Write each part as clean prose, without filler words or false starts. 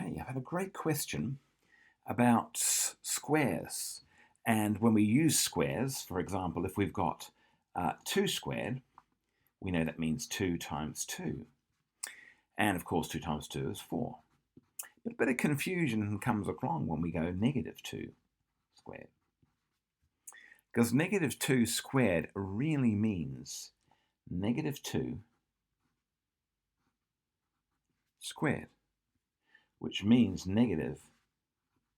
Okay, I've had a great question about squares. And when we use squares, for example, if we've got 2 squared, we know that means 2 times 2. And of course, 2 times 2 is 4. But a bit of confusion comes along when we go negative 2 squared. Because negative 2 squared really means negative 2 squared, which means negative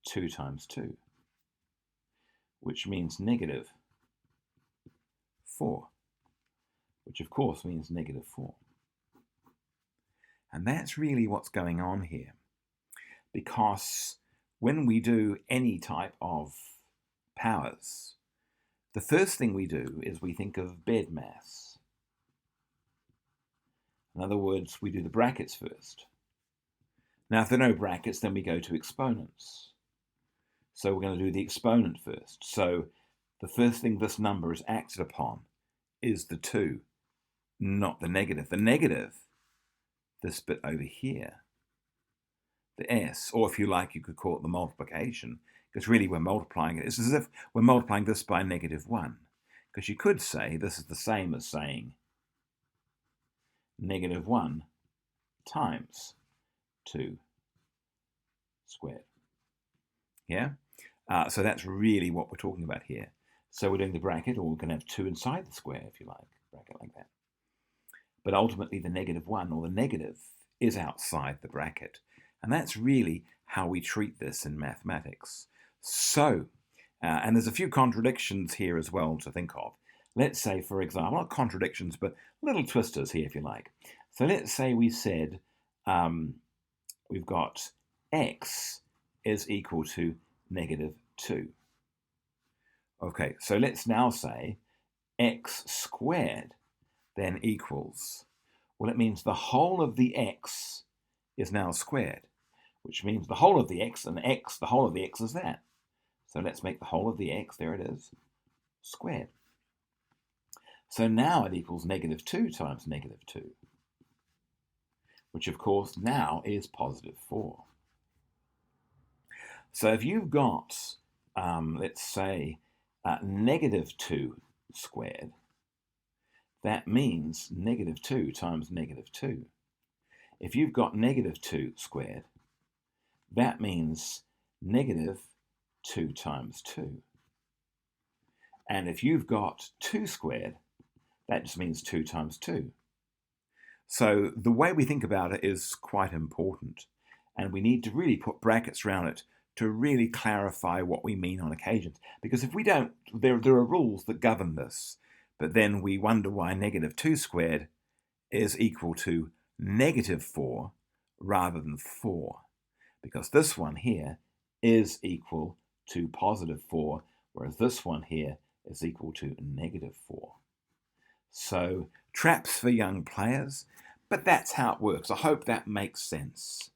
2 times 2, which means negative 4, which of course means negative 4. And that's really what's going on here, because when we do any type of powers, the first thing we do is we think of bed mass. In other words, we do the brackets first. Now, if there are no brackets, then we go to exponents. So we're going to do the exponent first. So the first thing this number is acted upon is the 2, not the negative. The negative, this bit over here, the s, or if you like, you could call it the multiplication, because really we're multiplying it. It's as if we're multiplying this by negative 1, because you could say this is the same as saying negative 1 times 2 squared. Yeah? So that's really what we're talking about here. So we're doing the bracket, or we can have 2 inside the square, if you like, bracket like that. But ultimately the negative 1, or the negative, is outside the bracket. And that's really how we treat this in mathematics. So, and there's a few contradictions here as well to think of. Let's say, for example, not contradictions, but little twisters here, if you like. So let's say we said we've got x is equal to negative 2. Okay, so let's now say x squared then equals, well, it means the whole of the x is now squared, which means the whole of the x, and x, the whole of the x is that. So let's make the whole of the x, there it is, squared. So now it equals negative 2 times negative 2, which of course now is positive 4. So if you've got, let's say, negative 2 squared, that means negative 2 times negative 2. If you've got negative 2 squared, that means negative 2 times 2. And if you've got 2 squared, that just means 2 times 2. So the way we think about it is quite important, and we need to really put brackets around it to really clarify what we mean on occasions. Because if we don't, there are rules that govern this, but then we wonder why negative 2 squared is equal to negative 4 rather than 4, because this one here is equal to positive 4, whereas this one here is equal to negative 4. So traps for young players, but that's how it works. I hope that makes sense.